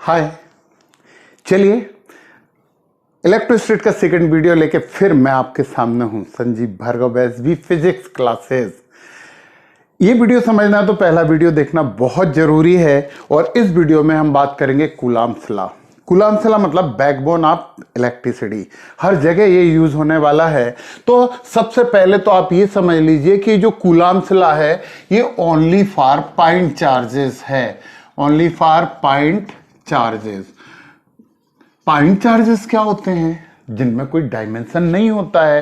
हाय, चलिए इलेक्ट्रोस्टैटिक का second video लेके फिर मैं आपके सामने हूं, Sanjeev Bhargava SV physics classes. ये वीडियो समझना है तो पहला वीडियो देखना बहुत जरूरी है। और इस वीडियो में हम बात करेंगे कूलॉम्स लॉ। कूलॉम्स लॉ मतलब बैकबोन ऑफ इलेक्ट्रिसिटी, हर जगह ये यूज होने वाला है। तो सबसे पहले तो आप ये समझ लीजिए कि जो कूलॉम्स लॉ है ये ओनली फॉर पॉइंट चार्जेस है, only for point charges. Point charges क्या होते हैं? जिनमें कोई डायमेंशन नहीं होता है।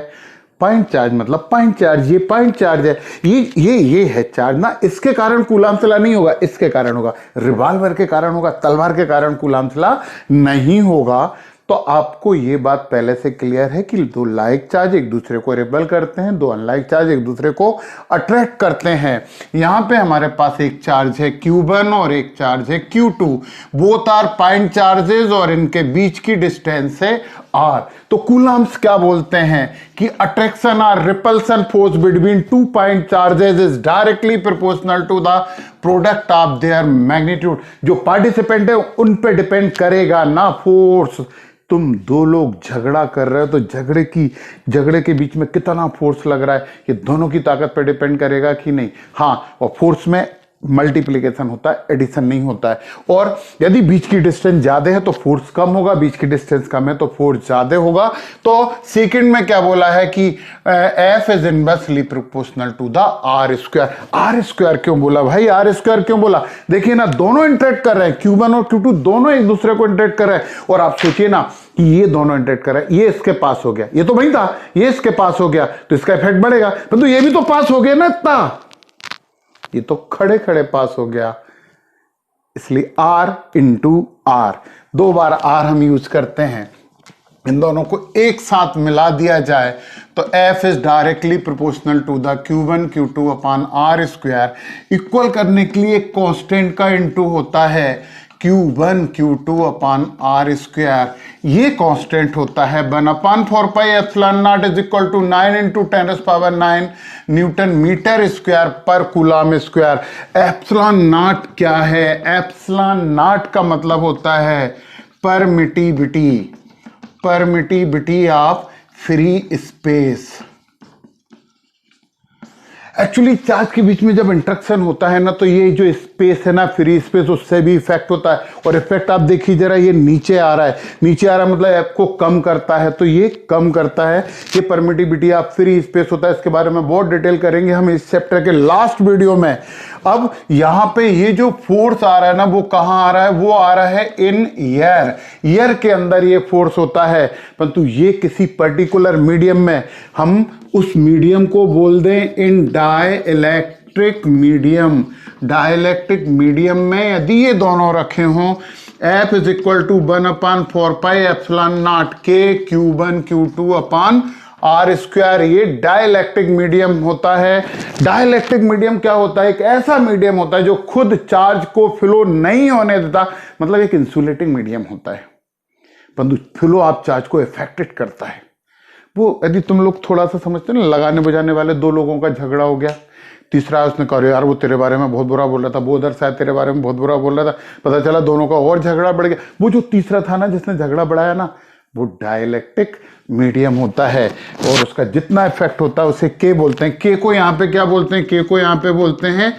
पॉइंट चार्ज मतलब पॉइंट चार्ज, ये पॉइंट चार्ज है, ये है चार्ज ना, इसके कारण कूलॉम्स लॉ नहीं होगा, इसके कारण होगा। रिवॉल्वर के कारण होगा, तलवार के कारण कूलॉम्स लॉ नहीं होगा। तो आपको ये बात पहले से क्लियर है कि दो लाइक चार्ज एक दूसरे को रिपेल करते हैं, दो अनलाइक चार्ज एक दूसरे को अट्रैक्ट करते हैं। यहां पे हमारे पास एक चार्ज है Q1 और एक चार्ज है Q2, both are point charges और इनके बीच की डिस्टेंस है R। तो कूलॉम्स क्या बोलते हैं कि अट्रैक्शन और repulsion force between two point charges is directly proportional to the product of their magnitude. जो पार्टिसिपेंट है उन पे डिपेंड करेगा ना फोर्स। तुम दो लोग झगड़ा कर रहे हो तो झगड़े के बीच में कितना फोर्स लग रहा है ये दोनों की ताकत पर डिपेंड करेगा कि नहीं? हाँ, और फोर्स में मल्टीप्लिकेशन होता है, एडिशन नहीं होता है। और यदि बीच की डिस्टेंस ज्यादा है तो फोर्स कम होगा, बीच की डिस्टेंस कम है तो फोर्स ज्यादा होगा। तो सेकंड में क्या बोला है कि F is inversely proportional to the R square. R square क्यों बोला भाई? आर स्क्वायर क्यों बोला? देखिए ना, दोनों इंटरेक्ट कर रहे हैं, Q1 और Q2 दोनों एक दूसरे को इंटरेक्ट कर रहे हैं। और आप सोचिए ना कि ये दोनों इंटरेक्ट कर रहे हैं, ये इसके पास हो गया, ये तो वही था, ये इसके पास हो गया तो इसका इफेक्ट बढ़ेगा, परंतु ये भी तो पास हो गया ना इतना, ये तो खड़े खड़े पास हो गया। इसलिए R इंटू R, दो बार R हम यूज करते हैं। इन दोनों को एक साथ मिला दिया जाए तो F is directly proportional to the Q1 Q2 upon R square. इक्वल करने के लिए कांस्टेंट का इंटू होता है Q1 Q2 upon R square. ये कांस्टेंट होता है 1/4πε0 is equal to 9 into 10⁹ newton metre square पर कूलॉम स्क्वायर। एप्सिलॉन नॉट क्या है? एप्सिलॉन नॉट का मतलब होता है permittivity, permittivity of free space. Actually charge के बीच में जब इंटरेक्शन होता है ना तो ये जो स्पेस है ना, फ्री स्पेस, उससे भी इफेक्ट होता है। और इफेक्ट आप देखिए जरा, ये नीचे आ रहा है, नीचे आ रहा है मतलब एफ को कम करता है, तो ये कम करता है। ये परमिटिविटी ऑफ फ्री स्पेस होता है। इसके बारे में बहुत डिटेल करेंगे हम इस चैप्टर के लास्ट वीडियो में। अब यहां पे ये जो फोर्स आ रहा है ना, वो कहां आ रहा है? वो आ रहा है इन एयर, एयर के अंदर ये फोर्स होता है। परंतु ये किसी पर्टिकुलर मीडियम में, हम उस मीडियम को बोल दें in dielectric medium. Dielectric medium में यदि ये दोनों रखे हों, F is equal to 1/4πε0 K Q1 Q2 upon R square, ये डाइलेक्ट्रिक मीडियम होता है। डाइलेक्ट्रिक मीडियम क्या होता है? एक ऐसा मीडियम होता है जो खुद चार्ज को फ्लो नहीं होने देता, मतलब एक इंसुलेटिंग मीडियम होता है, परंतु फ्लो ऑफ चार्ज को इफेक्टेड करता है। वो यदि तुम लोग थोड़ा सा समझते ना, लगाने बजाने वाले दो लोगों का झगड़ा हो गया, तीसरा उसने कहा यार वो तेरे बारे में बहुत बुरा बोल रहा था, वो उधर शायद तेरे बारे में बहुत बुरा बोल रहा था, पता चला दोनों का और झगड़ा बढ़ गया। वो जो तीसरा था ना जिसने झगड़ा बढ़ाया ना, वो डाइलेक्ट्रिक मीडियम होता है और उसका जितना इफेक्ट होता है उसे के बोलते हैं। के को यहाँ पे क्या बोलते हैं? के को यहाँ पे बोलते हैं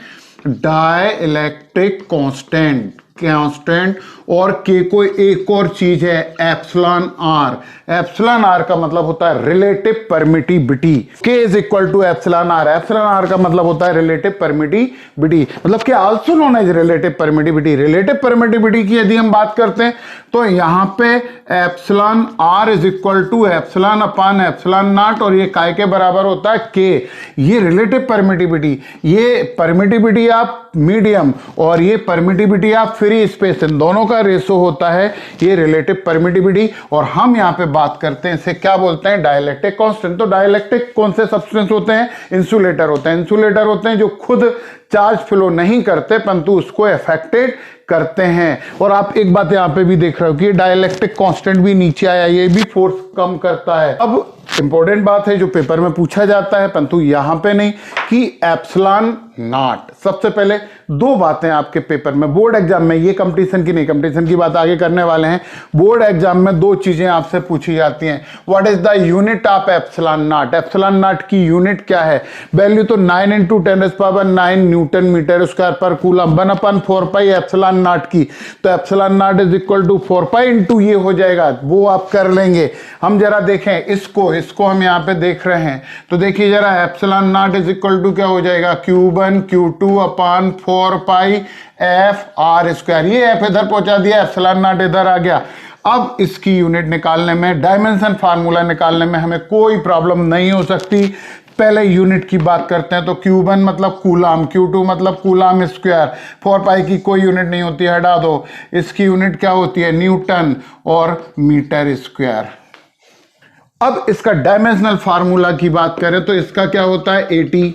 डाइलेक्ट्रिक कांस्टेंट, कांस्टेंट। और के को एक और चीज है एप्सिलॉन आर। एप्सिलॉन आर का मतलब होता है relative permittivity. K is equal to epsilon R. Epsilon R का मतलब होता है रिलेटिव परमिटिविटी, मतलब क्या also known as relative permittivity. Relative permittivity की यदि हम बात करते हैं तो यहां पे epsilon R is equal to epsilon upon epsilon naught, और ये काय के बराबर होता है के। ये रिलेटिव परमिटिविटी, ये परमिटिविटी ऑफ मीडियम और ये परमिटिविटी ऑफ फ्री स्पेस, इन दोनों का रेशो होता है ये रिलेटिव परमिटिविटी। और हम यहां पे बात करते हैं, इसे क्या बोलते हैं? Dielectric constant. तो डाइलेक्ट्रिक कौन से सब्सटेंस होते हैं? इंसुलेटर होते हैं। इंसुलेटर होते हैं जो खुद चार्ज फ्लो नहीं करते परंतु उसको अफेक्टेड करते हैं। और आप एक बात यहां पे भी देख रहे हो कि डाइलेक्ट्रिक कांस्टेंट भी नीचे आया, ये भी फोर्स कम करता है। अब इंपॉर्टेंट बात है जो पेपर में पूछा जाता है परंतु यहां पे नहीं, कि एप्सिलॉन नॉट। सबसे पहले दो बातें आपके पेपर में बोर्ड एग्जाम में, ये कंपटीशन की नहीं, कंपटीशन की बात आगे करने वाले हैं, बोर्ड एग्जाम में दो चीजें आपसे पूछी जाती हैं। What is the unit of epsilon naught? Epsilon naught की यूनिट क्या है? वैल्यू तो 9 × 10⁹ न्यूटन मीटर स्क्वायर पर कूलम, 1/4 पाई एप्सिलॉन नॉट की। तो epsilon naught is equal to 4 pi into ये हो जाएगा, वो आप कर लेंगे। हम जरा देखें इसको हम यहां पे देख रहे हैं, तो देखिए जरा epsilon naught is equal to क्या हो जाएगा, Q1 Q2 upon 4 pi F R square. ये एफ इधर पहुंचा दिया, एप्सिलॉन नॉट इधर आ गया। अब इसकी यूनिट निकालने में, डायमेंशन फार्मूला निकालने में हमें कोई प्रॉब्लम नहीं हो सकती। पहले यूनिट की बात करते हैं, तो Q1 मतलब कूलाम, Q2 मतलब कूलाम स्क्वायर, 4 पाई की कोई यूनिट नहीं होती, हटा दो। इसकी यूनिट क्या होती है, न्यूटन और मीटर स्क्वायर। अब इसका डायमेंशनल फार्मूला की बात करें तो इसका क्या होता है, 80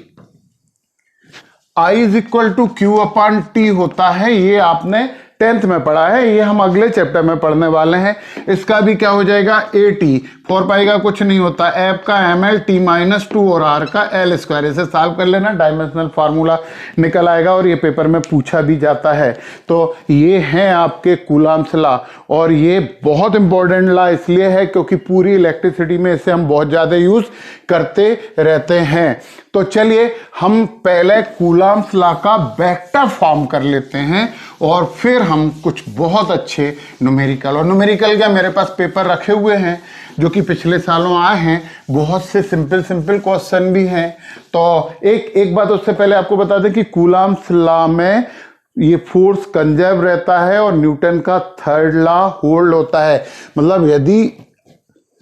I is equal to Q/T होता है। ये आपने 10th में पढ़ा है, ये हम अगले चैप्टर में पढ़ने वाले हैं। इसका भी क्या हो जाएगा, 80, 4 पाई का कुछ नहीं होता, एफ का ml T-2 और आर का L स्क्वायर। इसे सॉल्व कर लेना, डायमेंशनल फार्मूला निकल आएगा और ये पेपर में पूछा भी जाता है। तो ये हैं आपके कूलम्ब्स लॉ, और ये बहुत इंपॉर्टेंट लॉ इसलिए है क्योंकि पूरी इलेक्ट्रिसिटी में इसे हम बहुत ज्यादा यूज करते रहते हैं। तो चलिए हम पहले कूलम्ब्स लॉ का वेक्टर फॉर्म कर लेते हैं और फिर हम कुछ बहुत अच्छे न्यूमेरिकल, और न्यूमेरिकल क्या मेरे पास पेपर रखे हुए हैं जो कि पिछले सालों आए हैं, बहुत से सिंपल क्वेश्चन भी हैं। तो एक बात उससे पहले आपको बता दें कि कूलम्ब्स लॉ में ये फोर्स कंजर्व रहता है और न्यूटन का थर्ड लॉ होल्ड होता है। मतलब यदि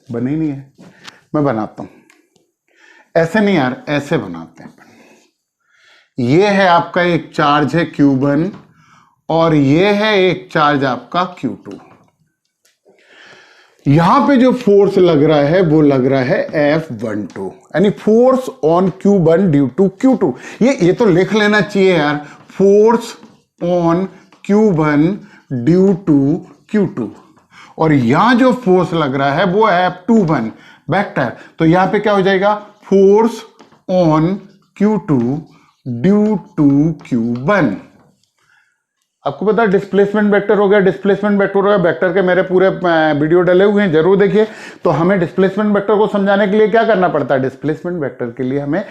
बने नहीं है, मैं बनाता हूं, ऐसे नहीं यार, ऐसे बनाते हैं। ये है आपका एक चार्ज है Q1 और ये है एक चार्ज आपका Q2। यहां पे जो फोर्स लग रहा है वो लग रहा है F12, यानी force on Q1 due to Q2। ये तो लिख लेना चाहिए यार, force on Q1 due to Q2। और यहां जो फोर्स लग रहा है वो F21 वेक्टर। तो यहां पे क्या हो जाएगा, force on Q2 due to Q1। आपको पता है डिस्प्लेसमेंट वेक्टर हो गया, डिस्प्लेसमेंट वेक्टर हो गया। वेक्टर के मेरे पूरे वीडियो डले हुए हैं, जरूर देखिए। तो हमें डिस्प्लेसमेंट वेक्टर को समझाने के लिए क्या करना पड़ता है, डिस्प्लेसमेंट वेक्टर के लिए हमें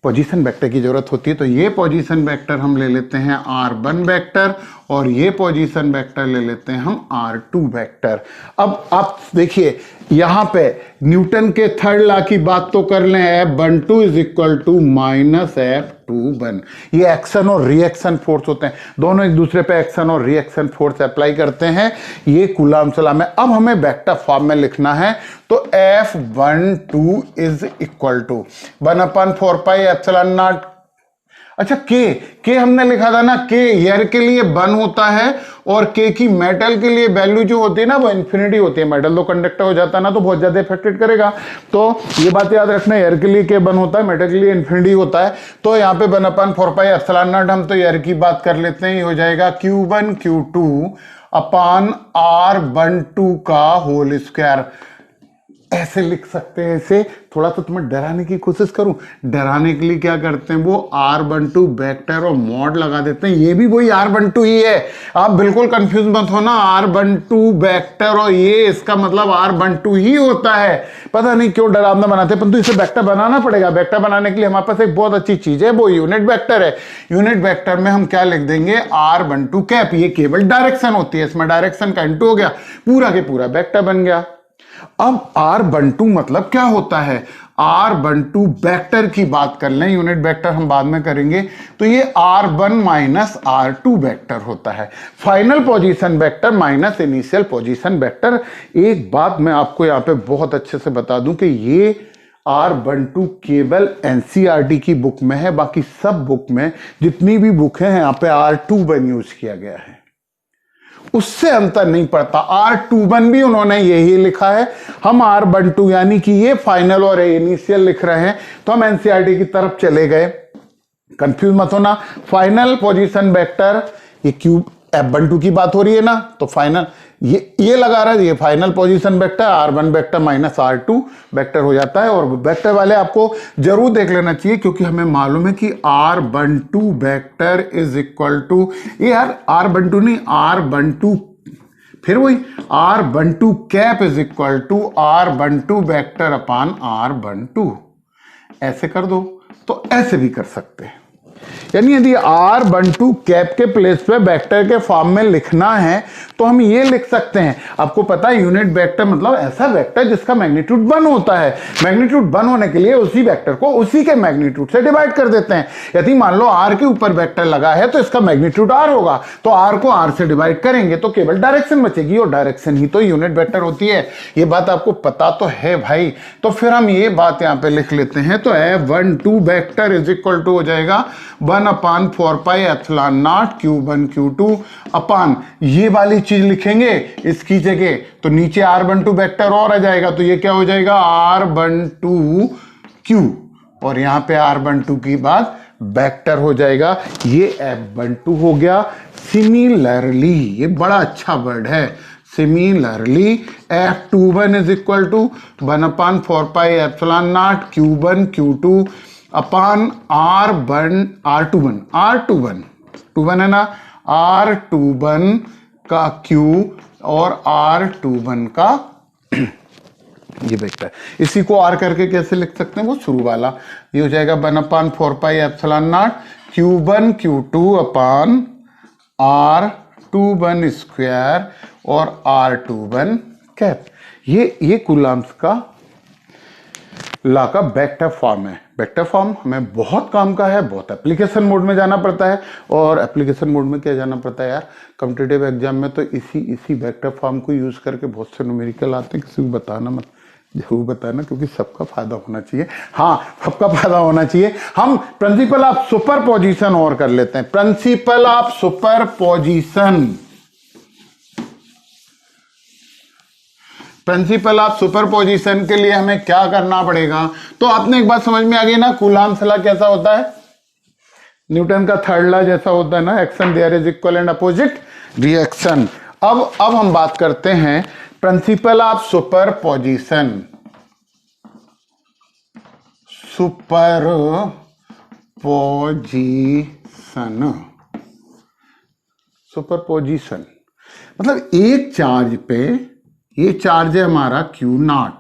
पोजीशन वेक्टर की जरूरत होती है। तो ये पोजीशन वेक्टर हम ले लेते हैं R1 वेक्टर और ये पोजीशन वेक्टर ले लेते हैं हम R2 वेक्टर। अब आप देखिए यहां पे न्यूटन के थर्ड लॉ की बात तो कर लें, F12 is equal to minus F21। ये एक्शन और रिएक्शन फोर्स होते हैं, दोनों एक दूसरे पे एक्शन और रिएक्शन फोर्स अप्लाई करते हैं, ये कूलम्ब्स लॉ में। अब हमें वेक्टर फॉर्म में लिखना है, तो F12 is equal to 1/4 pi epsilon naught. अच्छा के हमने लिखा था ना, के एयर के लिए 1 होता है और के की मेटल के लिए वैल्यू जो होती है ना वो इन्फिनिटी होती है। मेटल तो कंडक्टर हो जाता है ना, तो बहुत ज्यादा इफेक्टेड करेगा। तो ये बात याद रखना, एयर के लिए के 1 होता है, मेटल के लिए इन्फिनिटी होता है। तो यहाँ पे 1/4 पाई एप्सिलॉन नॉट, हम तो एयर की बात कर लेते हैं, ये हो जाएगा Q1 Q2 अपान R12 का होल स्क्वायर। ऐसे लिख सकते हैं इसे। थोड़ा सा तुम्हें डराने की कोशिश करूं, डराने के लिए क्या करते हैं, वो R12 वेक्टर और मॉड लगा देते हैं। ये भी वही R12 ही है, आप बिल्कुल कंफ्यूज मत हो ना। R12 वेक्टर और ये इसका मतलब R12 ही होता है। पता नहीं क्यों डरावना बनाते हैं, परंतु इसे वेक्टर बनाना पड़ेगा। वेक्टर बनाने के लिए हमारे पास एक बहुत अच्छी चीज है, वो यूनिट वेक्टर है। यूनिट वेक्टर में हम क्या लिख देंगे, R12 कैप। ये केवल डायरेक्शन होती है, इसमें डायरेक्शन का इंटू हो गया, पूरा के पूरा वेक्टर बन गया। अब R12 मतलब क्या होता है, R12 वेक्टर की बात कर लें, यूनिट वेक्टर हम बाद में करेंगे। तो ये R1 माइनस R2 वेक्टर होता है, final position vector minus initial position vector. एक बात मैं आपको यहां पे बहुत अच्छे से बता दूं कि ये R12 केवल NCERT की बुक में है, बाकी सब बुक में जितनी भी बुक है यहाँ पे R21 यूज किया गया है, उससे अंतर नहीं पड़ता। R21 भी उन्होंने यही लिखा है। हम R12 यानी कि ये फाइनल और इनिशियल लिख रहे हैं, तो हम NCERT की तरफ चले गए। कंफ्यूज मत होना, फाइनल पोजीशन वेक्टर, ये क्यूब F12 की बात हो रही है ना, तो फाइनल ये लगा रहा है, ये final position vector R1 vector minus R2 vector हो जाता है। और वेक्टर वाले आपको जरूर देख लेना चाहिए, क्योंकि हमें मालूम है कि R12 vector is equal to, ये यार R12 नहीं, R12, फिर वही R12 cap is equal to R12 vector upon R12। ऐसे कर दो तो ऐसे भी कर सकते हैं, यानी यदि R12 कैप के प्लेस पे वेक्टर के फॉर्म में लिखना है तो हम ये लिख सकते हैं। आपको पता है यूनिट वेक्टर मतलब ऐसा वेक्टर जिसका मैग्नीट्यूड 1 होता है। मैग्नीट्यूड 1 होने के लिए उसी वेक्टर को उसी के मैग्नीट्यूड से डिवाइड कर देते हैं। यदि मान लो R के ऊपर वेक्टर लगा है तो इसका मैग्नीट्यूड R होगा, तो R को R से डिवाइड करेंगे तो केवल डायरेक्शन बचेगी, और डायरेक्शन ही तो यूनिट वेक्टर होती है। ये बात आपको पता तो है भाई। तो फिर हम ये बात यहां पे लिख लेते हैं, तो F12 vector is equal to हो जाएगा 1 upon 4 pi epsilon naught Q1 Q2 अपान, ये वाली चीज लिखेंगे इसकी जगह, तो नीचे R12 वेक्टर और आ जाएगा, तो ये क्या हो जाएगा R12 Q, और यहां पे R12 की बात वेक्टर हो जाएगा, ये F12 हो गया। सिमिलरली, ये बड़ा अच्छा वर्ड है, similarly F21 is equal to 1 upon 4 pi epsilon naught Q1 Q2 upon R21 है ना, R21 का Q और R21 का ये वेक्टर, इसी को R करके कैसे लिख सकते हैं, वो शुरू वाला, ये हो जाएगा 1 upon 4 pi epsilon naught Q1 Q2 upon R21 square और R21 कैप। ये कूलम्ब्स का लॉ का वेक्टर फॉर्म है। वेक्टर फॉर्म हमें बहुत काम का है, बहुत एप्लीकेशन मोड में जाना पड़ता है, और एप्लीकेशन मोड में क्या जाना पड़ता है यार, कॉम्पिटिटिव एग्जाम में तो इसी वेक्टर फॉर्म को यूज करके बहुत से न्यूमेरिकल आते हैं। किसी को बताना मत, जरूर बताना, क्योंकि सबका फायदा होना चाहिए। हाँ, सबका फायदा होना चाहिए। हम प्रिंसिपल ऑफ सुपर पोजिशन और कर लेते हैं, principle of super position. Principle of superposition के लिए हमें क्या करना पड़ेगा, तो आपने एक बात समझ में आ गई ना, कूलम्ब्स लॉ कैसा होता है, न्यूटन का थर्ड लॉ जैसा होता है ना, action there is equal and opposite reaction. अब हम बात करते हैं प्रिंसिपल ऑफ सुपरपोजिशन। सुपरपोजिशन मतलब एक चार्ज पे, ये चार्ज है हमारा Q0,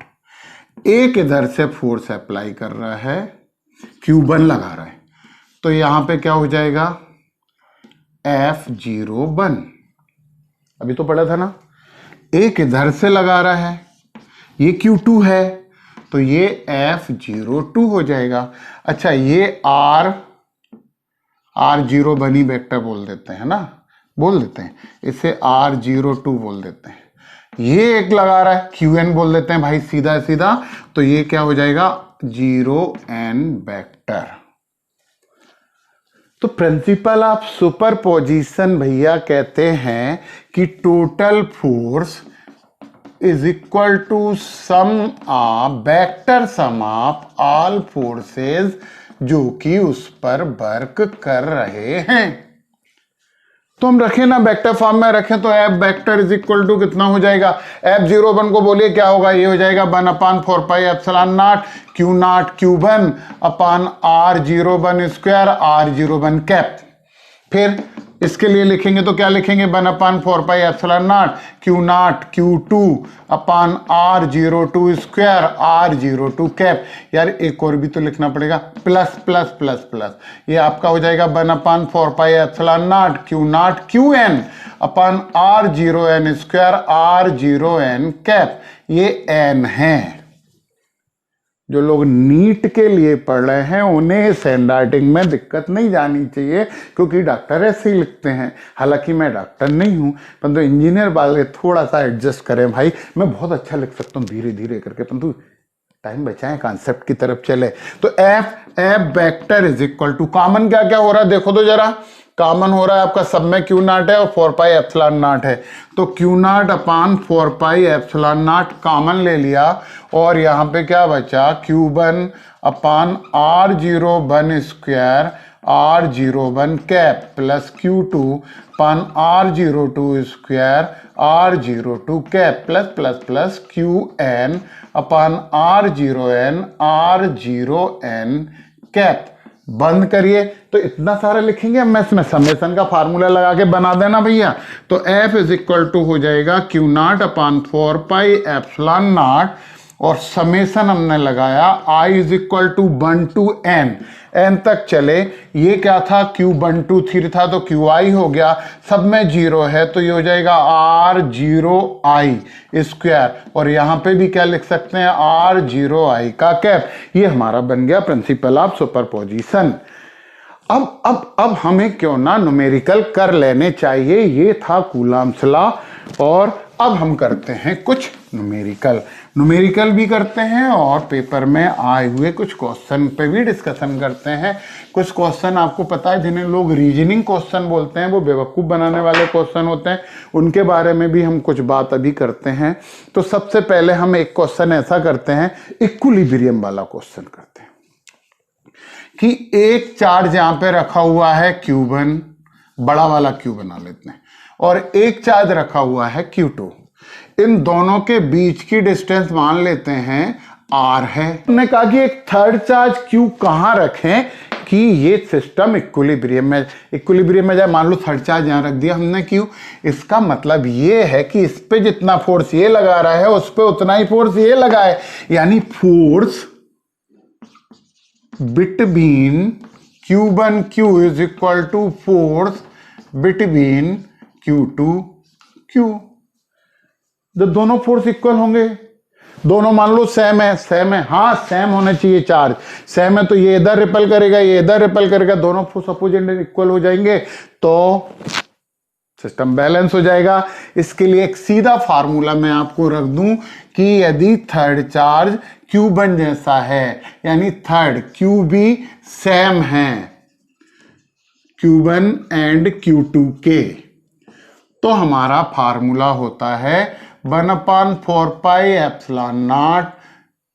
एक इधर से फोर्स अप्लाई कर रहा है, Q1 लगा रहा है, तो यहां पे क्या हो जाएगा F01, अभी तो पढ़ा था ना, एक इधर से लगा रहा है, ये Q2 है, तो ये F02 हो जाएगा। अच्छा, ये R01 ही वेक्टर बोल देते हैं ना, बोल देते हैं इसे R02 बोल देते हैं। ये एक लगा रहा है, Qn बोल देते हैं भाई, सीधा सीधा, तो ये क्या हो जाएगा 0n वेक्टर। तो प्रिंसिपल ऑफ सुपरपोजिशन भैया कहते हैं कि total force is equal to sum of vector sum of all forces जो कि उस पर वर्क कर रहे हैं। तो हम रखें ना वेक्टर फॉर्म में रखें, तो F vector is equal to कितना हो जाएगा, F01 को बोलिए क्या होगा, ये हो जाएगा 1 upon 4 pi epsilon not Q0 Q1 upon R01 square R01 cap. फिर इसके लिए लिखेंगे तो क्या लिखेंगे, 1 upon 4 pi epsilon not Q0 Q2 upon R02 square R02 cap. यार एक और भी तो लिखना पड़ेगा, प्लस प्लस प्लस प्लस, ये आपका हो जाएगा 1 upon 4 pi epsilon not Q0 QN upon R0N square R0N cap. ये N है। जो लोग नीट के लिए पढ़ रहे हैं उन्हें हैंडराइटिंग में दिक्कत नहीं जानी चाहिए, क्योंकि डॉक्टर ऐसे ही लिखते हैं। हालांकि मैं डॉक्टर नहीं हूं, परंतु इंजीनियर वाले थोड़ा सा एडजस्ट करें भाई। मैं बहुत अच्छा लिख सकता हूँ धीरे धीरे करके, परंतु टाइम बचाएं, कॉन्सेप्ट की तरफ चले। तो F vector is equal to, common क्या क्या हो रहा है देखो तो जरा, कॉमन हो रहा है आपका सब में Q0 है और 4 पाई एप्सिलॉन नॉट है, तो Q0 upon 4 pi epsilon not common ले लिया, और यहां पे क्या बचा Q1 अपान R01 square R01 cap plus Q2 अपन R02 square R02 cap plus plus plus QN अपन R0N R0N कैप। बंद करिए तो इतना सारा लिखेंगे। अब मैं इसमें समेसन का फार्मूला लगा के बना देना भैया। तो F इज इक्वल टू हो जाएगा Q naught upon 4 pi epsilon naught और समेसन हमने लगाया I is equal to 1 to N, N तक चले। ये क्या था, Q123 था तो QI हो गया, सब में जीरो है तो ये हो जाएगा R0I स्क्वायर। और यहाँ पे भी क्या लिख सकते हैं, R0I का कैप। ये हमारा बन गया प्रिंसिपल ऑफ सुपरपोजिशन। अब हमें क्यों ना न्यूमेरिकल कर लेने चाहिए, ये था कूलॉम्स लॉ। और अब हम करते हैं कुछ न्यूमेरिकल भी करते हैं और पेपर में आए हुए कुछ क्वेश्चन पे भी डिस्कशन करते हैं। कुछ क्वेश्चन आपको पता है जिन्हें लोग रीजनिंग क्वेश्चन बोलते हैं, वो बेवकूफ़ बनाने वाले क्वेश्चन होते हैं, उनके बारे में भी हम कुछ बात अभी करते हैं। तो सबसे पहले हम एक क्वेश्चन ऐसा करते हैं, इक्विलिब्रियम वाला क्वेश्चन करते हैं कि एक चार्ज यहां पे रखा हुआ है Q1, बड़ा वाला Q बना लेते हैं, और एक चार्ज रखा हुआ है Q2। इन दोनों के बीच की डिस्टेंस मान लेते हैं R है। हमने कहा कि एक थर्ड चार्ज Q कहां रखें कि ये सिस्टम इक्विलिब्रियम में जाए। मान लो थर्ड चार्ज यहां रख दिया हमने Q, इसका मतलब ये है कि इस पे जितना फोर्स ये लगा रहा है उस पे उतना ही फोर्स ये लगा है, यानी force between Q1 Q is equal to force between Q2 Q। जब दोनों फोर्स इक्वल होंगे, दोनों मान लो सेम है, हाँ सेम होना चाहिए, चार्ज सेम है तो ये इधर रिपल करेगा, ये इधर रिपल करेगा, दोनों फोर्स अपोजिट इक्वल हो जाएंगे तो सिस्टम बैलेंस हो जाएगा। इसके लिए एक सीधा फार्मूला मैं आपको रख दूं कि यदि थर्ड चार्ज Q1 जैसा है, यानी थर्ड Q भी सेम है Q1 एंड Q2 के, तो हमारा फार्मूला होता है 1/4 पाई एप्सिलॉन नॉट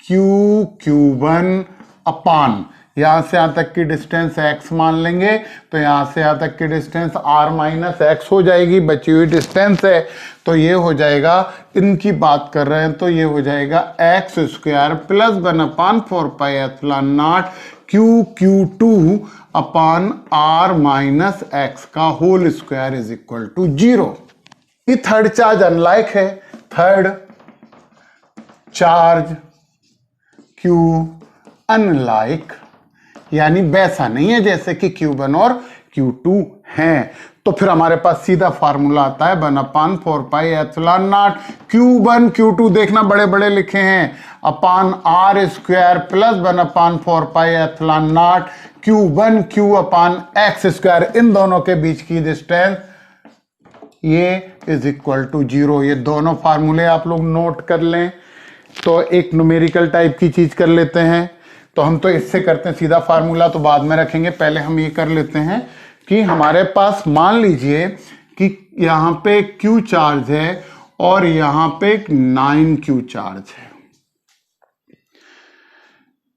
Q1 अपान, यहां से यहां तक की डिस्टेंस x मान लेंगे तो यहां से यहां तक की डिस्टेंस r माइनस एक्स हो जाएगी, बची हुई डिस्टेंस है तो ये हो जाएगा, इनकी बात कर रहे हैं तो ये हो जाएगा x square plus 1/4 pi epsilon naught Q2 upon r minus x का whole square is equal to 0। ये थर्ड चार्ज अनलाइक है, थर्ड चार्ज Q अनलाइक, यानी वैसा नहीं है जैसे कि Q1 और Q2 हैं। तो फिर हमारे पास सीधा फार्मूला आता है 1/4 pi epsilon naught Q1 Q2 देखना बड़े बड़े लिखे हैं upon R square plus 1/4 pi epsilon naught Q1 Q upon x square. इन दोनों के बीच की डिस्टेंस ये इज इक्वल टू 0। ये दोनों फार्मूले आप लोग नोट कर लें। तो एक न्यूमेरिकल टाइप की चीज कर लेते हैं, तो हम तो इससे करते हैं सीधा फार्मूला, तो बाद में रखेंगे, पहले हम ये कर लेते हैं कि हमारे पास मान लीजिए कि यहां पे Q चार्ज है और यहां पे 9Q चार्ज है,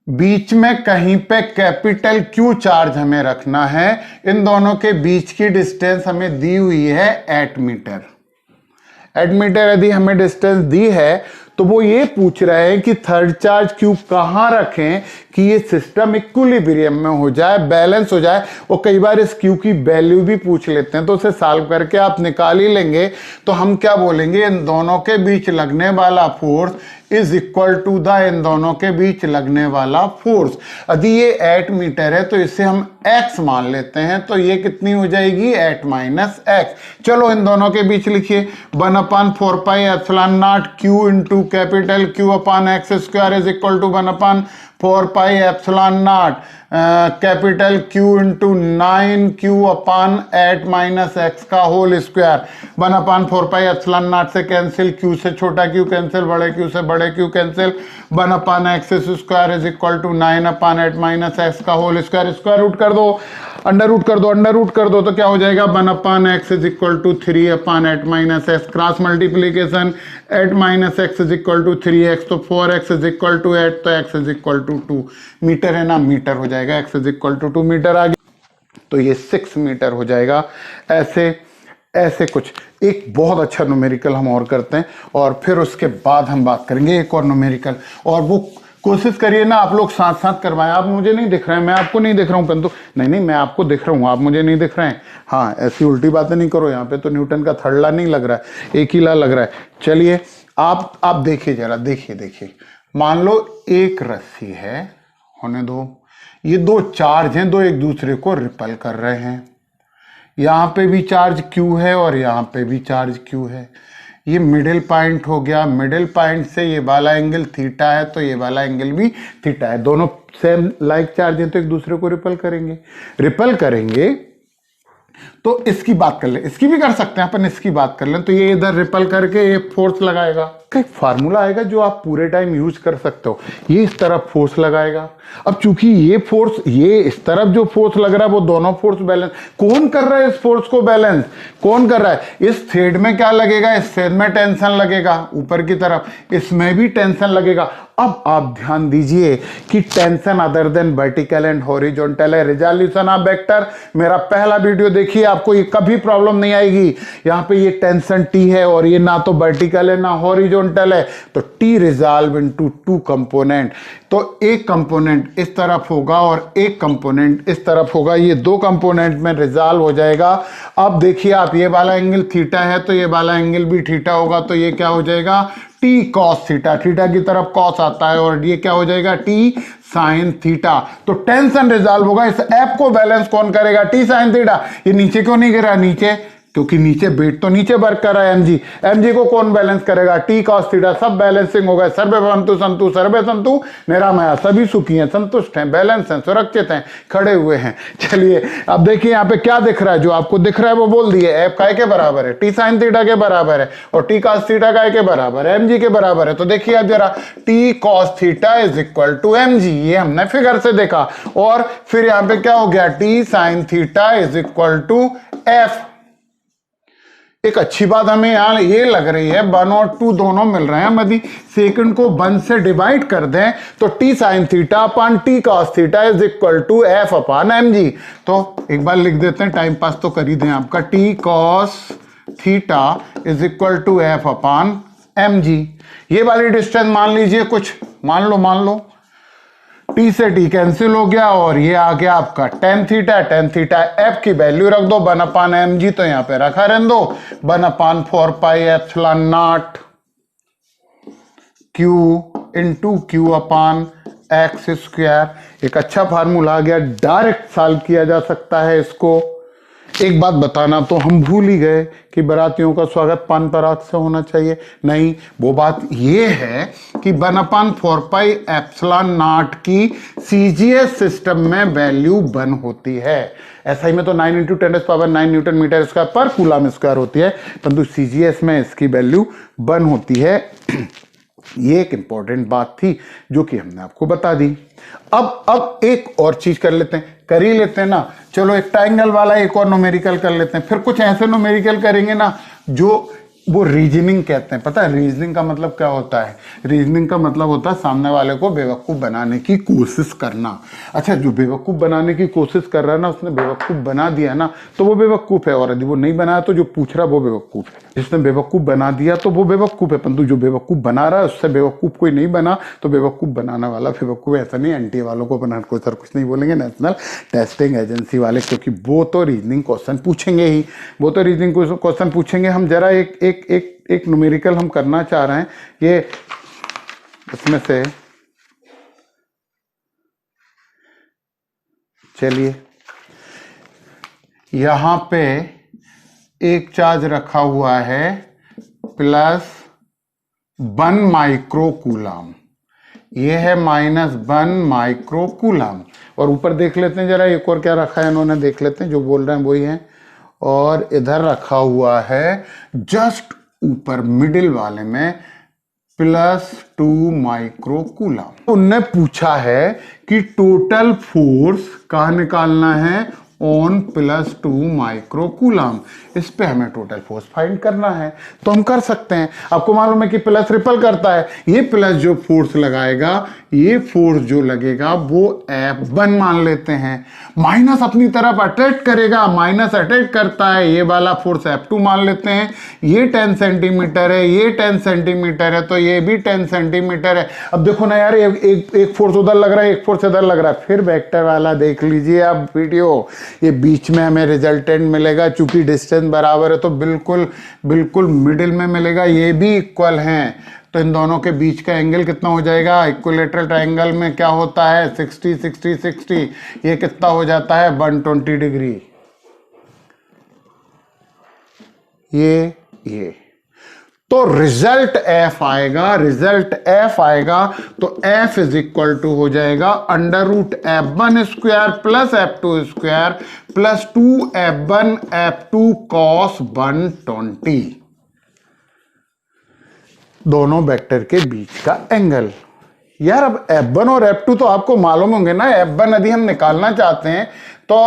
बीच में कहीं पे कैपिटल Q चार्ज हमें रखना है। इन दोनों के बीच की डिस्टेंस हमें दी हुई है 8 मीटर। 8 मीटर यदि हमें डिस्टेंस दी है तो वो ये पूछ रहे हैं कि थर्ड चार्ज Q कहां रखें कि ये सिस्टम इक्विलिब्रियम में हो जाए, बैलेंस हो जाए। और कई बार इस Q की वैल्यू भी पूछ लेते हैं, तो उसे सॉल्व करके आप निकाल ही लेंगे। तो हम क्या बोलेंगे, इन दोनों के बीच लगने वाला force is equal to the इन दोनों के बीच लगने वाला फोर्स। यदि ये 8 मीटर है तो इसे हम x मान लेते हैं, तो ये कितनी हो जाएगी 8 माइनस एक्स। चलो इन दोनों के बीच लिखिए 1/4 pi epsilon naught Q into capital Q upon x square is equal to 1/4 pi epsilon naught capital Q into 9Q upon 8 minus x का whole square. 1/4 pi epsilon naught से कैंसिल, Q से छोटा Q cancel, बड़े Q से बड़े Q cancel, 1/x square is equal to 9/8 minus x का whole square. Square root कर दो, अंडर रूट कर दो, अंडर रूट कर दो, तो क्या हो जाएगा 1/x is equal to 3/8 minus x. Cross multiplication 8 minus x is equal to 3x, तो 4x इज इक्वल टू 8, तो x is equal to 2 metre है ना, मीटर हो जाएगा, x is equal to 2 metre आ गया। तो ये 6 मीटर हो जाएगा। ऐसे ऐसे कुछ एक बहुत अच्छा न्यूमेरिकल हम और करते हैं और फिर उसके बाद हम बात करेंगे एक और न्यूमेरिकल। और वो कोशिश करिए ना आप लोग साथ साथ करवाएं। आप मुझे नहीं दिख रहे हैं, मैं आपको नहीं दिख रहा हूं, परंतु नहीं मैं आपको दिख रहा हूं, आप मुझे नहीं दिख रहे हैं। हाँ, ऐसी उल्टी बातें नहीं करो, यहाँ पे तो न्यूटन का थर्ड लॉ नहीं लग रहा है, एक ही लॉ लग रहा है। चलिए आप देखिए जरा, देखिए मान लो एक रस्सी है, होने दो, ये दो चार्ज हैं, दो एक दूसरे को रिपल कर रहे हैं। यहाँ पे भी चार्ज Q है और यहाँ पे भी चार्ज Q है। ये मिडिल पॉइंट हो गया, मिडिल पॉइंट से ये वाला एंगल थीटा है तो ये वाला एंगल भी थीटा है। दोनों सेम लाइक चार्ज है तो एक दूसरे को रिपल करेंगे। तो इसकी बात कर ले, इसकी भी कर सकते हैं अपन, इसकी बात कर लें तो ये इधर रिपल करके ये फोर्स लगाएगा। एक फार्मूला आएगा जो आप पूरे टाइम यूज कर सकते हो, ये इस तरफ फोर्स लगाएगा। अब चूंकि ये फोर्स, ये इस तरफ जो फोर्स लग रहा है वो दोनों फोर्स बैलेंस, कौन कर रहा है इस फोर्स को बैलेंस, कौन कर रहा है? इस थ्रेड में क्या लगेगा, इस थ्रेड में टेंशन लगेगा ऊपर की तरफ, इसमें भी टेंशन लगेगा। अब आप ध्यान दीजिए कि tension other than vertical and horizontal है। रिजोल्यूशन ऑफ वेक्टर मेरा पहला वीडियो देखिए, आपको ये कभी प्रॉब्लम नहीं आएगी। यहाँ पे ये टेंशन T है और ये ना तो वर्टिकल है ना हॉरिजॉन्टल है, तो T resolve into two component. तो एक कंपोनेंट इस तरफ होगा और एक कंपोनेंट इस तरफ होगा, ये दो कंपोनेंट में रिजॉल्व हो जाएगा। अब देखिए आप, ये वाला एंगल थीटा है तो ये वाला एंगल भी थीटा होगा, तो ये क्या हो जाएगा, T cos थीटा, थीटा की तरफ cos आता है, और ये क्या हो जाएगा, T sin थीटा। तो टेंशन रिजॉल्व होगा। इस एफ को बैलेंस कौन करेगा, T sin थीटा। ये नीचे क्यों नहीं गिरा, नीचे क्योंकि नीचे वेट तो नीचे वर्क कर रहा है mg को कौन बैलेंस करेगा, T cos थीटा। सब बैलेंसिंग होगा। सर्वे भवन्तु सन्तु, सर्वे सन्तु निरामया, सभी सुखी हैं, संतुष्ट हैं, बैलेंस हैं, सुरक्षित हैं, खड़े हुए हैं। चलिए अब देखिए यहाँ पे क्या दिख रहा है, जो आपको दिख रहा है वो बोल दिए, एफ काय के बराबर है, T sin थीटा के बराबर है, और T cos थीटा काय के बराबर है, mg के बराबर है। तो देखिए अब जरा, T cos theta is equal to mg, ये हमने फिगर से देखा। और फिर यहाँ पे क्या हो गया, T sin theta is equal to f। एक अच्छी बात हमें यहां ये लग रही है, 1 और 2 दोनों मिल रहे हैं। यदि सेकंड को 1 से डिवाइड कर दें तो T sin theta upon T cos theta is equal to f upon mg। तो एक बार लिख देते हैं, टाइम पास तो कर ही दें आपका, T cos theta is equal to f upon mg। ये वाली डिस्टेंस मान लीजिए कुछ, मान लो T से T कैंसिल हो गया और ये आ गया आपका tan theta. tan theta f की वैल्यू रख दो 1 अपान mg, तो यहां पे रखा रहने दो 1 upon 4 pi epsilon naught q into q upon x square. एक अच्छा फार्मूला आ गया, डायरेक्ट सॉल्व किया जा सकता है इसको। एक बात बताना तो हम भूल ही गए कि बारातियों का स्वागत पान पराग से होना चाहिए। नहीं, वो बात ये है कि 1 अपान 4 पाई एप्सिलॉन नॉट की CGS सिस्टम में वैल्यू 1 होती है। SI में तो 9 इंटू 10⁻⁹ न्यूटन मीटर स्क्वायर पर कूलम स्क्वायर होती है, परंतु CGS में इसकी वैल्यू 1 होती है। ये एक इंपॉर्टेंट बात थी जो कि हमने आपको बता दी। अब एक और चीज कर लेते हैं, कर ही लेते हैं ना। चलो एक ट्रायंगल वाला एक और न्यूमेरिकल कर लेते हैं, फिर कुछ ऐसे न्यूमेरिकल करेंगे ना जो वो रीजनिंग कहते हैं। पता है रीजनिंग का मतलब क्या होता है? रीजनिंग का मतलब होता है सामने वाले को बेवकूफ़ बनाने की कोशिश करना। अच्छा, जो बेवकूफ़ बनाने की कोशिश कर रहा है ना, उसने बेवकूफ़ बना दिया ना तो वो बेवकूफ़ है, और यदि वो नहीं बनाया तो जो पूछ रहा है वो बेवकूफ़ है। जिसने बेवकूफ़ बना दिया तो वो बेवकूफ़ है, परंतु जो बेवकूफ़ बना रहा है उससे बेवकूफ़ कोई नहीं बना, तो बेवकूफ़ बनाने वाला बेवकूफ़। ऐसा नहीं एनटीए वालों को बना को सर कुछ नहीं बोलेंगे, नेशनल टेस्टिंग एजेंसी वाले, क्योंकि वो तो रीजनिंग क्वेश्चन पूछेंगे ही, वो तो रीजनिंग क्वेश्चन पूछेंगे। हम जरा एक न्यूमेरिकल हम करना चाह रहे हैं, ये इसमें से चलिए, यहां पे एक चार्ज रखा हुआ है +1 माइक्रोकूलम, ये है -1 माइक्रोकूलम। और ऊपर देख लेते हैं जरा, एक और क्या रखा है इन्होंने, देख लेते हैं, जो बोल रहे हैं वही है। और इधर रखा हुआ है जस्ट ऊपर मिडिल वाले में +2 माइक्रोकूलम। उनने पूछा है कि टोटल फोर्स कहाँ निकालना है, ऑन प्लस 2 माइक्रो कूलम। इस पे हमें टोटल फोर्स फाइंड करना है, तो हम कर सकते हैं। आपको मालूम है कि प्लस रिपल करता है, ये प्लस जो फोर्स लगाएगा, ये फोर्स जो लगेगा वो F1 मान लेते हैं। माइनस अपनी तरफ अट्रैक्ट करेगा, माइनस अट्रैक्ट करता है, ये वाला फोर्स F2 मान लेते हैं। ये 10 सेंटीमीटर है, ये 10 सेंटीमीटर है, तो ये भी 10 सेंटीमीटर है। अब देखो ना यार, एक फोर्स उधर लग रहा है, एक फोर्स इधर लग रहा है। फिर वेक्टर वाला देख लीजिए आप वीडियो, ये बीच में हमें रिजल्टेंट मिलेगा। चूंकि डिस्टेंस बराबर है तो बिल्कुल मिडिल में मिलेगा। ये भी इक्वल हैं, तो इन दोनों के बीच का एंगल कितना हो जाएगा? इक्विलेटरल ट्रायंगल में क्या होता है? 60 60 60। ये कितना हो जाता है? 120 डिग्री। ये तो रिजल्ट F आएगा, तो F इज इक्वल टू हो जाएगा √F1 square plus F2 square plus 2F1 F2 cos 120, दोनों वेक्टर के बीच का एंगल। यार अब F1 और F2 तो आपको मालूम होंगे ना। F1 यदि हम निकालना चाहते हैं तो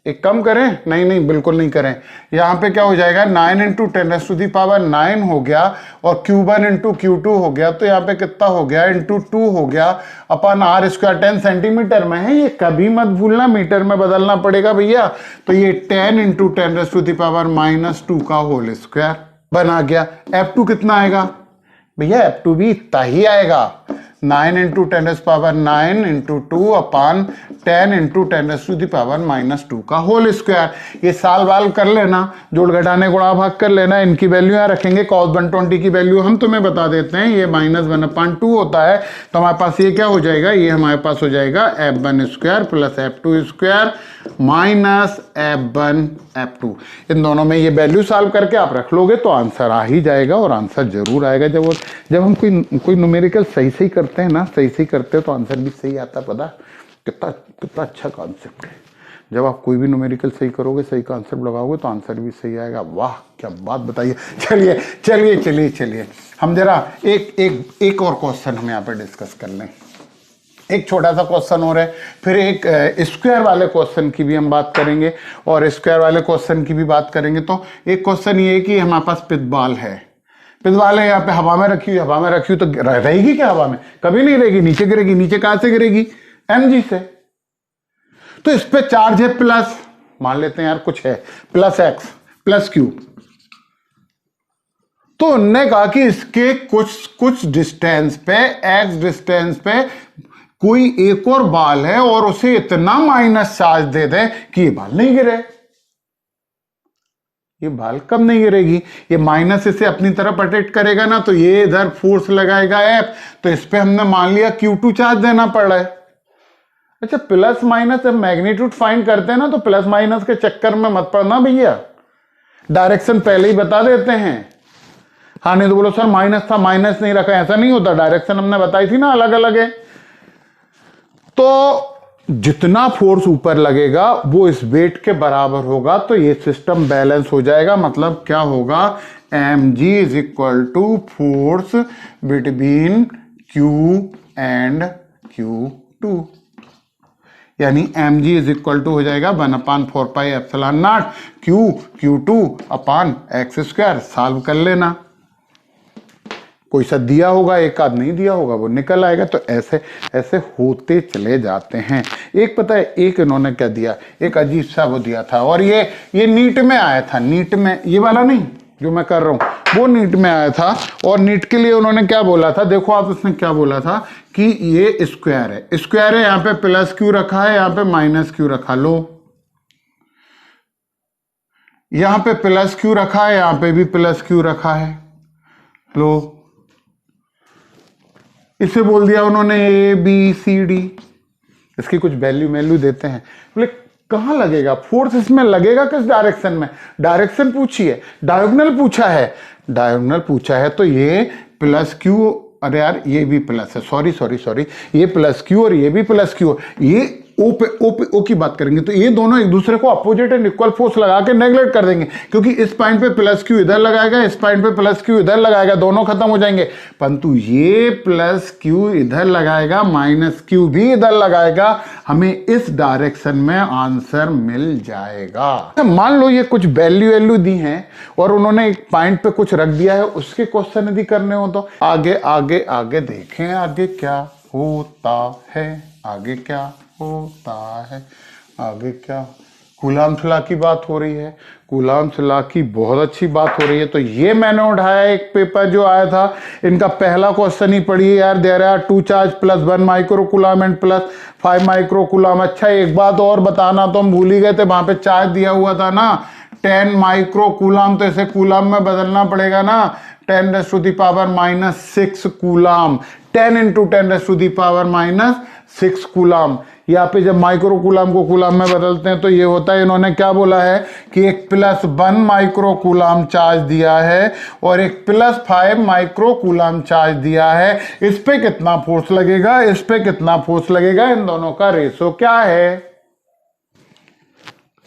एक कम करें, नहीं बिल्कुल नहीं करें। यहाँ पे क्या हो जाएगा? 9 × 10⁹ हो गया, और Q1 × Q2 हो गया, तो यहाँ पे कितना हो गया? ×2 हो गया अपन R स्क्वायर। 10 सेंटीमीटर में है, ये कभी मत भूलना, मीटर में बदलना पड़ेगा भैया। तो ये 10 × 10⁻² का होल स्क्वायर बना गया। F2 कितना आएगा भैया? F2 भी इतना ही आएगा, 9 × 10⁹ × 2 अपान 10 × 10⁻² का होल स्क्वायर। ये साल बाल कर लेना, जोड़ घटाने गुणा भाग कर लेना। इनकी वैल्यू यहाँ रखेंगे। cos 120 की वैल्यू हम तुम्हें बता देते हैं, ये -1/2 होता है। तो हमारे पास ये क्या हो जाएगा? ये हमारे पास हो जाएगा F1 square plus F2 square minus F1 F2। इन दोनों में ये वैल्यू सॉल्व करके आप रख लोगे तो आंसर आ ही जाएगा, और आंसर जरूर आएगा। जब हम कोई न्यूमेरिकल सही करते हैं ना, सही करते हैं तो आंसर भी सही आता है। पता कितना अच्छा कॉन्सेप्ट है। जब आप कोई भी न्यूमेरिकल सही करोगे, सही कॉन्सेप्ट लगाओगे तो आंसर भी सही आएगा। वाह क्या बात बताइए। चलिए हम जरा एक और क्वेश्चन हम यहाँ पे डिस्कस कर लें। एक छोटा सा क्वेश्चन हो रहा है, फिर एक स्क्वायर वाले क्वेश्चन की भी हम बात करेंगे, और स्क्वायर वाले क्वेश्चन की भी बात करेंगे। तो एक क्वेश्चन ये है कि हमारे पास पित्तबाल है, यहाँ पे हवा में रखी हुई, तो रहेगी क्या हवा में? कभी नहीं रहेगी, नीचे गिरेगी। नीचे कहां से गिरेगी? mg से। तो इस पे चार्ज है प्लस, मान लेते हैं यार कुछ है, प्लस x प्लस q। तो उन्होंने कहा कि इसके कुछ डिस्टेंस पे, x डिस्टेंस पे कोई एक और बाल है, और उसे इतना माइनस चार्ज दे दे कि ये बाल नहीं गिरे। ये बाल कब नहीं गिरेगी? ये माइनस इसे अपनी तरफ अट्रैक्ट करेगा ना, तो ये इधर फोर्स लगाएगा F, तो इस पे हमने मान लिया Q2 चार्ज देना पड़ रहा है। अच्छा, प्लस माइनस मैग्नीट्यूड फाइंड करते हैं ना, तो प्लस माइनस के चक्कर में मत पड़ना भैया, डायरेक्शन पहले ही बता देते हैं। हाँ, नहीं तो बोलो सर माइनस था, माइनस नहीं रखा, ऐसा नहीं होता। डायरेक्शन हमने बताई थी ना, अलग अलग है। तो जितना फोर्स ऊपर लगेगा वो इस वेट के बराबर होगा, तो ये सिस्टम बैलेंस हो जाएगा। मतलब क्या होगा? mg is equal to force between q and q2, यानी mg इज इक्वल टू हो जाएगा 1/4πε0 q2 अपान x स्क्वायर। सॉल्व कर लेना, कोई सा दिया होगा, एक आध नहीं दिया होगा, वो निकल आएगा। तो ऐसे होते चले जाते हैं। एक पता है, एक इन्होंने क्या दिया, एक अजीब सा वो दिया था, और ये नीट में आया था। नीट में ये वाला नहीं जो मैं कर रहा हूं, वो नीट में आया था। और नीट के लिए उन्होंने क्या बोला था, देखो आप, उसने क्या बोला था कि ये स्क्वायर है, यहाँ पे प्लस क्यू रखा है, यहाँ पे माइनस क्यू रखा लो, यहाँ पे प्लस क्यू रखा है, यहाँ पे भी प्लस क्यू रखा है लो। इसे बोल दिया उन्होंने ए बी सी डी। इसकी कुछ वैल्यू देते हैं। बोले कहां लगेगा फोर्स? इसमें लगेगा किस डायरेक्शन में? डायरेक्शन पूछी है, डायगोनल पूछा है, तो ये प्लस क्यू, अरे यार ये भी प्लस है, सॉरी, ये प्लस क्यू और ये भी प्लस क्यू। ये ओ की बात करेंगे तो ये दोनों एक दूसरे को अपोजिट एंड इक्वल फोर्स लगा के नेगलेक्ट कर देंगे, क्योंकि इस पॉइंट पे प्लस क्यू इधर लगाएगा, इस पॉइंट पे प्लस क्यू इधर लगाएगा, दोनों खत्म हो जाएंगे। परंतु ये प्लस क्यू इधर लगाएगा, माइनस क्यू भी इधर लगाएगा, हमें इस डायरेक्शन में आंसर मिल जाएगा। मान लो ये कुछ वैल्यू दी है और उन्होंने एक पॉइंट पे कुछ रख दिया है, उसके क्वेश्चन यदि करने हो तो आगे आगे आगे देखें आगे क्या होता है, आगे क्या होता है, आगे क्या। कूलाम्ब लॉ की बात हो रही है, कूलाम्ब लॉ की बहुत अच्छी बात हो रही है। तो ये मैंने उठाया एक पेपर जो आया था, इनका पहला क्वेश्चन ही पढ़िए यार। There are 2 charge plus 1 micro coulomb and plus 5 micro coulomb. अच्छा एक बात और बताना, तो हम भूल ही गए थे, वहां पे चार्ज दिया हुआ था ना 10 माइक्रो कूलाम्ब, तो इसे कूलाम्ब में बदलना पड़ेगा ना, 10⁻⁻6 कूलाम्ब, 10 × 10⁻⁻6 कूलाम्ब। यहाँ पे जब माइक्रो कूलाम्ब को कूलाम्ब में बदलते हैं तो ये होता है, इन्होंने क्या बोला है कि एक +1 माइक्रो कूलाम्ब चार्ज दिया है और एक +5 माइक्रो कूलाम्ब चार्ज दिया है। इस पे कितना फोर्स लगेगा, इस पे कितना फोर्स लगेगा, इन दोनों का रेशो क्या है।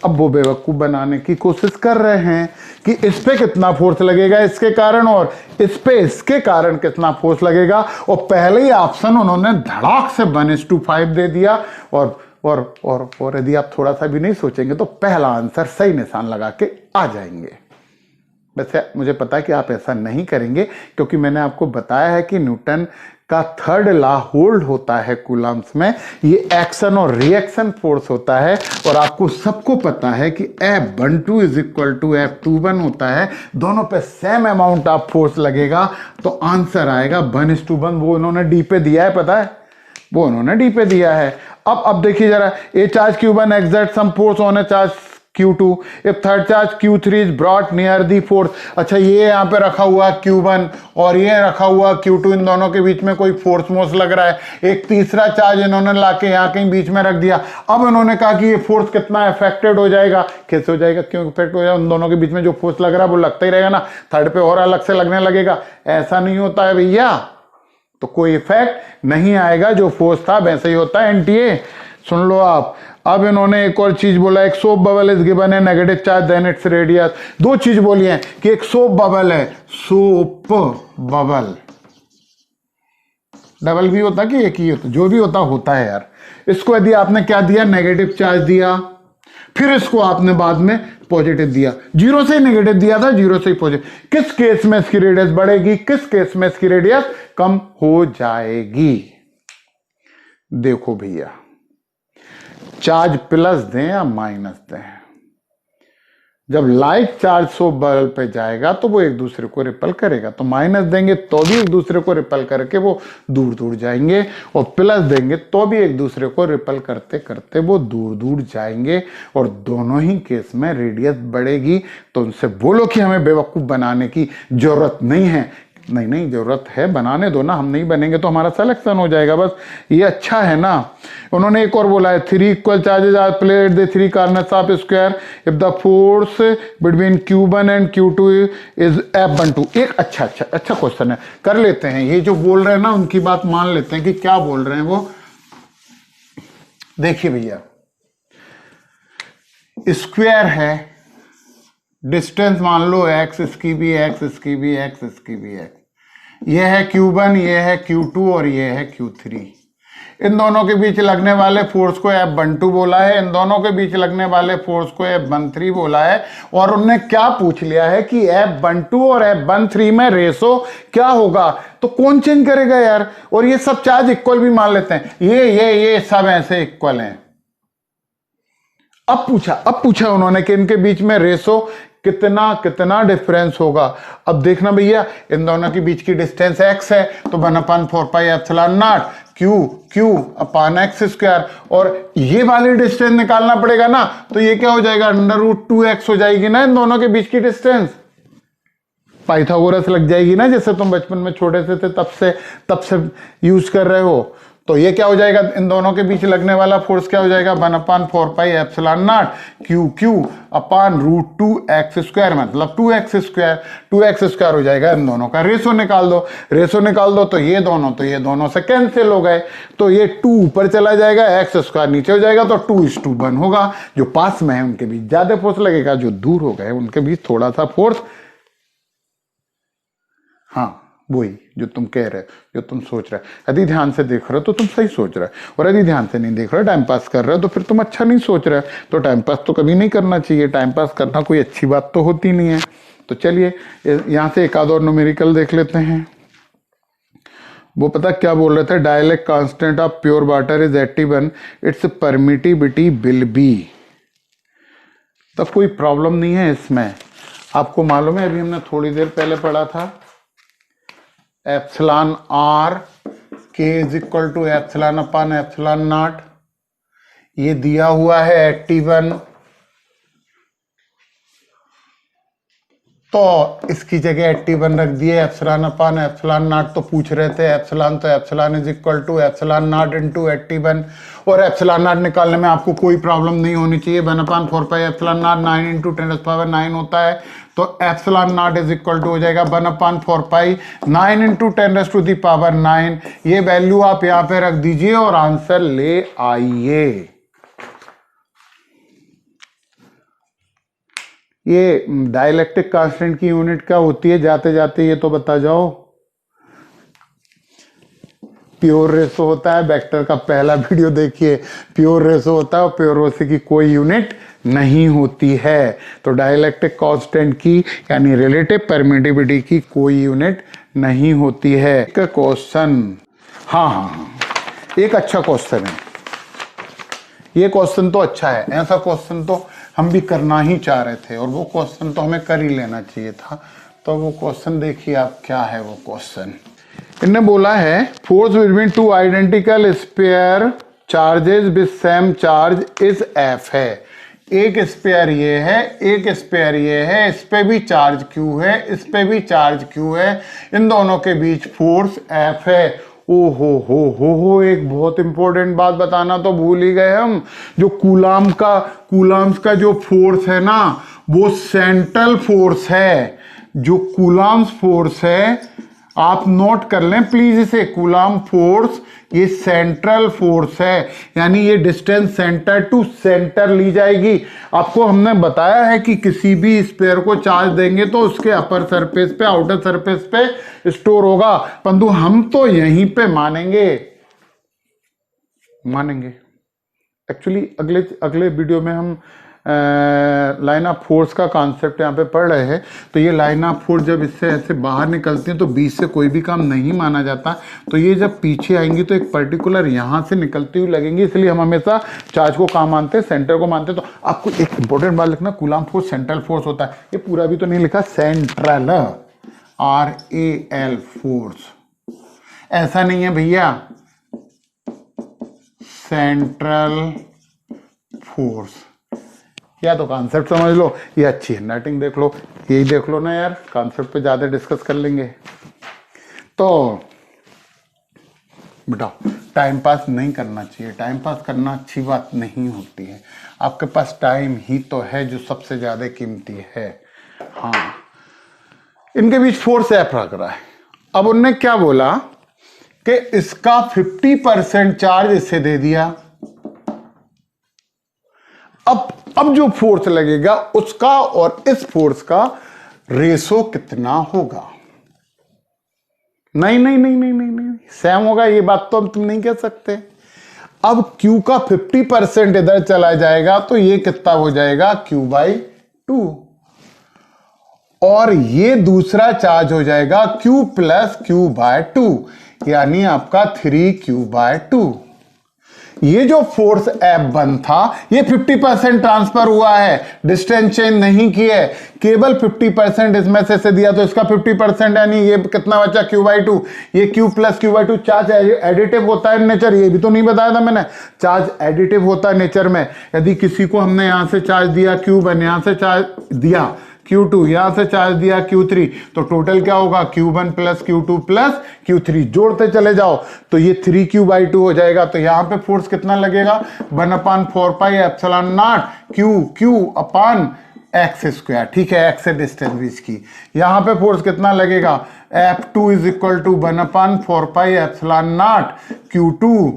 अब वो बेवकूफ बनाने की कोशिश कर रहे हैं कि इस पे कितना फोर्स लगेगा इसके कारण और इस पे इसके कारण कितना फोर्स लगेगा, और पहले ही ऑप्शन उन्होंने धड़ाक से 1:5 दे दिया। और यदि आप थोड़ा सा भी नहीं सोचेंगे तो पहला आंसर सही निशान लगा के आ जाएंगे। वैसे मुझे पता है कि आप ऐसा नहीं करेंगे, क्योंकि मैंने आपको बताया है कि न्यूटन का थर्ड लॉ होल्ड होता है कूलम्ब्स में। ये एक्शन और रिएक्शन फोर्स होता है, और आपको सबको पता है कि F12 = F21 होता है। दोनों पे सेम अमाउंट ऑफ फोर्स लगेगा तो आंसर आएगा 1:1। वो उन्होंने डी पे दिया है, पता है, वो उन्होंने डी पे दिया है। अब देखिए जरा, ए charge Q1 exert some force on a charge Q2 if third charge Q3 is brought near the force। अच्छा ये यहाँ पे रखा हुआ Q1 और ये रखा हुआ Q2, इन दोनों के बीच में कोई फोर्स मोस लग रहा है। एक तीसरा चार्ज इन्होंने लाके यहाँ कहीं बीच में रख दिया। अब इन्होंने कहा कि ये फोर्स कितना अफेक्टेड हो जाएगा। कैसे हो जाएगा, क्यों इफेक्ट हो जाएगा, उन दोनों के बीच में जो फोर्स लग रहा है वो लगता ही रहेगा ना, थर्ड पे और अलग से लगने लगेगा। ऐसा नहीं होता है भैया, तो कोई इफेक्ट नहीं आएगा, जो फोर्स था वैसे ही होता है। एनटीए सुन लो आप। अब इन्होंने एक और चीज बोला, एक सोप बबल इज गिवन है negative charge then its radius. दो चीज बोली है कि एक सोप बबल है, सोप बबल, डबल भी होता कि एक ही होता, जो भी होता है यार। इसको यदि आपने क्या दिया, नेगेटिव चार्ज दिया, फिर इसको आपने बाद में पॉजिटिव दिया, जीरो से ही नेगेटिव दिया था, जीरो से ही पॉजिटिव। किस केस में इसकी रेडियस बढ़ेगी, किस केस में इसकी रेडियस कम हो जाएगी। देखो भैया, चार्ज प्लस दें या माइनस दें, जब लाइट चार्ज सोप बबल पे जाएगा तो वो एक दूसरे को रिपल करेगा, तो माइनस देंगे तो भी एक दूसरे को रिपल करके वो दूर दूर जाएंगे, और प्लस देंगे तो भी एक दूसरे को रिपल करते करते वो दूर दूर जाएंगे, और दोनों ही केस में रेडियस बढ़ेगी। तो उनसे बोलो कि हमें बेवकूफ बनाने की जरूरत नहीं है। नहीं जरूरत है, बनाने दो ना, हम नहीं बनेंगे तो हमारा सिलेक्शन हो जाएगा, बस ये अच्छा है ना। उन्होंने एक और बोला है, 3 equal charges are placed the 3 corners of square if the force between Q1 and Q2 is F12। एक अच्छा क्वेश्चन है, कर लेते हैं। ये जो बोल रहे हैं ना, उनकी बात मान लेते हैं कि क्या बोल रहे हैं वो। देखिए भैया, स्क्वायर है, डिस्टेंस मान लो x, इसकी भी x, इसकी भी x, इसकी भी x। ये है Q1, ये है Q2 और ये है Q3। इन दोनों के बीच लगने वाले फोर्स को F12 बोला है, इन दोनों के बीच लगने वाले फोर्स को F13 बोला है। और उन्होंने क्या पूछ लिया है कि F12 और F13 में रेशो क्या होगा, तो कौन चेंज करेगा यार। और ये सब चार्ज इक्वल भी मान लेते हैं, ये सब ऐसे इक्वल हैं। अब पूछा उन्होंने कि इनके बीच में रेशो कितना डिफरेंस होगा। अब देखना भैया, इन दोनों के बीच की डिस्टेंस x है, तो 1/4πε0 Q/x², और ये वाली डिस्टेंस निकालना पड़ेगा ना, तो ये क्या हो जाएगा, √2x हो जाएगी ना इन दोनों के बीच की डिस्टेंस। पाइथागोरस लग जाएगी ना, जैसे तुम बचपन में छोटे से थे तब से यूज कर रहे हो। तो ये क्या हो जाएगा, इन दोनों के बीच लगने वाला फोर्स क्या हो जाएगा, 1/4πε0 क्यू क्यू अपान √2x², मतलब 2x² हो जाएगा। इन दोनों का रेशो निकाल दो, तो ये दोनों से कैंसिल हो गए, तो ये 2 ऊपर चला जाएगा, x² नीचे हो जाएगा, तो 2:1 होगा। जो पास में है उनके बीच ज्यादा फोर्स लगेगा, जो दूर हो गए उनके बीच थोड़ा सा फोर्स। हाँ, वही जो तुम कह रहे हो, जो तुम सोच रहे हो। यदि ध्यान से देख रहे हो तो तुम सही सोच रहे हो, और यदि ध्यान से नहीं देख रहे हो, टाइम पास कर रहे हो, तो फिर तुम अच्छा नहीं सोच रहे हो। तो टाइम पास तो कभी नहीं करना चाहिए, टाइम पास करना कोई अच्छी बात तो होती नहीं है। तो चलिए यहां से एक आध और न्यूमेरिकल देख लेते हैं। वो पता क्या बोल रहे थे, dialect constant of pure water is 81, it's permittivity will be. तब कोई प्रॉब्लम नहीं है इसमें। आपको मालूम है, अभी हमने थोड़ी देर पहले पढ़ा था एप्सिलॉन r k = ε/ε0। ये दिया हुआ है 81, तो इसकी जगह 81 रख दिए, ε/ε0। तो पूछ रहे थे एप्सिलॉन, तो एप्सिलॉन = ε0 × 81, और ε0 निकालने में आपको कोई प्रॉब्लम नहीं होनी चाहिए। 1/4πε0 9 × 10⁹ होता है, तो ε0 हो जाएगा 1/4π 9 × 10⁹। ये वैल्यू आप यहां पे रख दीजिए और आंसर ले आइए। ये डाइलेक्ट्रिक कांस्टेंट की यूनिट क्या होती है, जाते जाते ये तो बता जाओ। प्योर रेशो होता है, वेक्टर का पहला वीडियो देखिए, प्योर रेशो होता है, और प्योर रेशो की कोई यूनिट नहीं होती है। तो डाइलेक्ट्रिक कांस्टेंट की यानी रिलेटिव परमिटिविटी की कोई यूनिट नहीं होती है। क्वेश्चन, हाँ, एक अच्छा क्वेश्चन है ये। क्वेश्चन तो अच्छा है, ऐसा क्वेश्चन तो हम भी करना ही चाह रहे थे, और वो क्वेश्चन तो हमें कर ही लेना चाहिए था। तो वो क्वेश्चन देखिए आप, क्या है वो क्वेश्चन। इन्होंने बोला है force between 2 identical sphere charges with same charge is F है। एक स्पेयर ये है, एक स्पेयर ये है, इस पे भी चार्ज Q है, इस पे भी चार्ज Q है, इन दोनों के बीच फोर्स F है। ओ हो, एक बहुत इंपॉर्टेंट बात बताना तो भूल ही गए हम। जो कूलाम्स का जो फोर्स है ना, वो सेंट्रल फोर्स है। जो कूलाम्स फोर्स है, आप नोट कर लें प्लीज इसे, कूलाम फोर्स ये सेंट्रल फोर्स है, यानी ये डिस्टेंस सेंटर टू सेंटर ली जाएगी। आपको हमने बताया है कि किसी भी स्फीयर को चार्ज देंगे तो उसके अपर सरफेस पे, आउटर सरफेस पे स्टोर होगा, परंतु हम तो यहीं पे मानेंगे। एक्चुअली अगले वीडियो में हम लाइन ऑफ फोर्स का कॉन्सेप्ट यहाँ पे पढ़ रहे हैं। तो ये लाइन ऑफ फोर्स जब इससे ऐसे बाहर निकलती है तो बीच से कोई भी काम नहीं माना जाता। तो ये जब पीछे आएंगी तो एक पर्टिकुलर यहाँ से निकलती हुई लगेंगी, इसलिए हम हमेशा चार्ज को कहाँ मानते हैं, सेंटर को मानते हैं। तो आपको एक इंपॉर्टेंट बात लिखना, कूलाम फोर्स सेंट्रल फोर्स होता है। ये पूरा भी तो नहीं लिखा, सेंट्रल RAL फोर्स, ऐसा नहीं है भैया, सेंट्रल फोर्स। या तो कॉन्सेप्ट समझ लो, ये अच्छी हैंडराइटिंग देख लो, यही देख लो ना यार, कॉन्सेप्ट पे ज्यादा डिस्कस कर लेंगे। तो बताओ, टाइम पास नहीं करना चाहिए, टाइम पास करना अच्छी बात नहीं होती है। आपके पास टाइम ही तो है जो सबसे ज्यादा कीमती है। हाँ, इनके बीच फोर्स F रख रहा है। अब उनने क्या बोला कि इसका 50% चार्ज इसे दे दिया। अब जो फोर्स लगेगा उसका और इस फोर्स का रेशो कितना होगा? नहीं, सेम होगा, ये बात तो तुम नहीं कह सकते। अब Q का 50% इधर चला जाएगा तो ये कितना हो जाएगा, Q/2, और ये दूसरा चार्ज हो जाएगा Q + Q/2, यानी आपका 3Q/2। ये जो फोर्स F1 था, ये 50% ट्रांसफर हुआ है, डिस्टेंस चेंज नहीं की है, केवल 50% इसमें से दिया, तो इसका 50%, यानी ये कितना बचा, Q/2। ये Q + Q/2 चार्ज एडिटिव होता है नेचर, ये भी तो नहीं बताया था मैंने, चार्ज एडिटिव होता है नेचर में। यदि किसी को हमने यहां से चार्ज दिया Q1, यहां से चार्ज दिया Q2, यहां से चार्ज दिया Q3, तो टोटल क्या होगा Q1 plus Q2 plus Q3, जोड़ते चले जाओ तो ये 3Q/2 हो जाएगा। तो यहां पे फोर्स कितना लगेगा 1/4πε0 Q अपान एक्स स्क्वायर, ठीक है, एक्स से डिस्टेंस बीच की। यहां पे फोर्स कितना लगेगा F2 is equal to 1/4πε0 Q2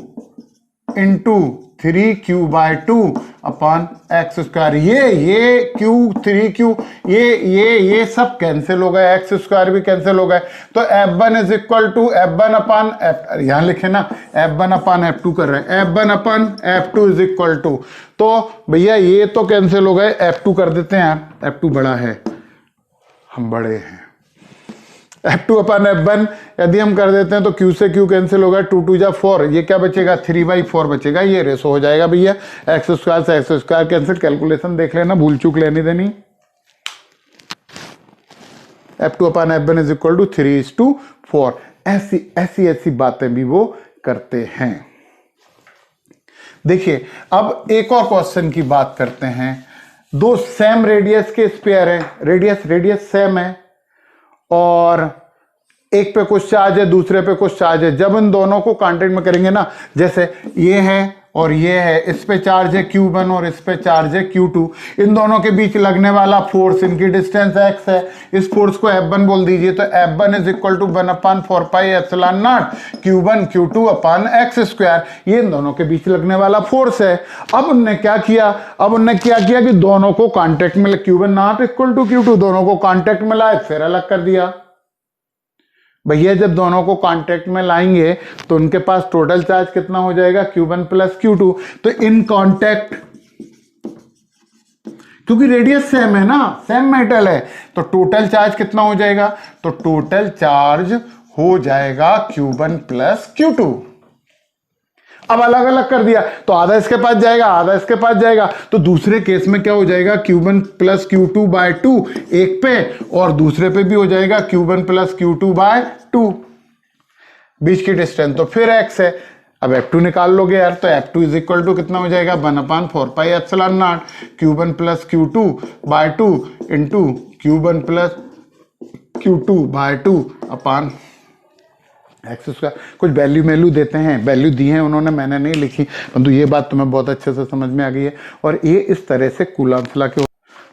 into 3Q/2 upon x square. ये Q 3Q ये सब कैंसिल हो गए, एक्स स्क्वायर भी कैंसिल हो गए। तो F1 is equal to F1 upon F, यहां लिखे ना F1 अपान F2 कर रहे हैं, F1 upon F2 is equal to, तो भैया ये तो कैंसिल हो गए, F2 कर देते हैं, F2 बड़ा है, हम बड़े हैं। F2 अपान F1 यदि हम कर देते हैं तो Q से Q कैंसिल होगा, 2 2 जा 4, ये क्या बचेगा 3/4 बचेगा, ये रेशो हो जाएगा भैया, एक्स स्क्वायर से एक्स स्क्वायर कैंसिल, कैलकुलेशन देख लेना, भूल चूक लेनी देनी। F2 upon F1 is equal to 3:4। ऐसी बातें भी वो करते हैं। देखिए अब एक और क्वेश्चन की बात करते हैं। दो सेम रेडियस के स्पेयर हैं, रेडियस सेम है और एक पे कुछ चार्ज है दूसरे पे कुछ चार्ज है। जब इन दोनों को कांटेक्ट में करेंगे ना, जैसे ये है और ये है, इस पे चार्ज है Q1 और इस पे चार्ज है Q2, इन दोनों के बीच लगने वाला फोर्स, इनकी डिस्टेंस x है, इस फोर्स को F1 बोल दीजिए। तो F1 is equal to 1/4πε0 Q1 Q2 upon x square, ये इन दोनों के बीच लगने वाला फोर्स है। अब उनने क्या किया कि दोनों को कांटेक्ट में, Q1 not equal to Q2, दोनों को कांटेक्ट में लाए, फिर अलग कर दिया। भैया जब दोनों को कांटेक्ट में लाएंगे तो उनके पास टोटल चार्ज कितना हो जाएगा Q1 प्लस Q2। तो इन कांटेक्ट, क्योंकि रेडियस सेम है ना, सेम मेटल है, तो टोटल चार्ज कितना हो जाएगा, तो टोटल चार्ज हो जाएगा Q1 प्लस Q2। अब अलग अलग कर दिया तो आधा इसके पास जाएगा आधा इसके पास जाएगा, तो दूसरे केस में क्या हो जाएगा Q1 प्लस Q2/2 एक पे, और दूसरे पे भी हो जाएगा Q1 प्लस Q2/2, बीच की डिस्टेंस तो फिर x है। अब F2 निकाल लोगे यार, तो F2 इज इक्वल टू कितना हो जाएगा 1/4πε0 Q1 plus Q2/2 into Q1 plus Q2/2 अपान एक्स स्क्वायर। कुछ वैल्यू देते हैं, वैल्यू दी है उन्होंने, मैंने नहीं लिखी, परंतु ये बात तुम्हें बहुत अच्छे से समझ में आ गई है। और ये इस तरह से कूलम्ब्स ला के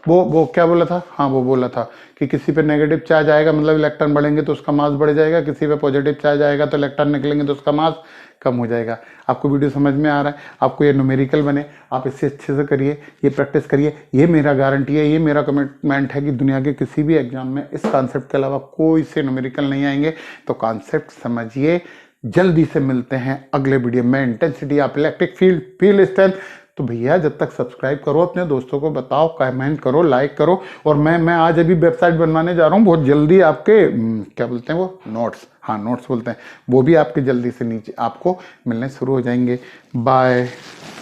वो क्या बोला था, हाँ वो बोला था कि किसी पे नेगेटिव चार्ज आएगा मतलब इलेक्ट्रॉन बढ़ेंगे तो उसका मास बढ़ जाएगा, किसी पे पॉजिटिव चार्ज आएगा तो इलेक्ट्रॉन निकलेंगे तो उसका मास कम हो जाएगा। आपको वीडियो समझ में आ रहा है, आपको ये न्यूमेरिकल बने, आप इससे अच्छे से करिए, ये प्रैक्टिस करिए, ये मेरा गारंटी है, ये मेरा कमिटमेंट है कि दुनिया के किसी भी एग्जाम में इस कॉन्सेप्ट के अलावा कोई से न्यूमेरिकल नहीं आएंगे। तो कॉन्सेप्ट समझिए। जल्दी से मिलते हैं अगले वीडियो में। Intensity of electric field strength. तो भैया जब तक सब्सक्राइब करो, अपने दोस्तों को बताओ, कमेंट करो, लाइक करो। और मैं आज अभी वेबसाइट बनवाने जा रहा हूँ, बहुत जल्दी आपके क्या बोलते हैं वो, नोट्स, हाँ नोट्स बोलते हैं, वो भी आपके जल्दी से नीचे आपको मिलने शुरू हो जाएंगे। बाय।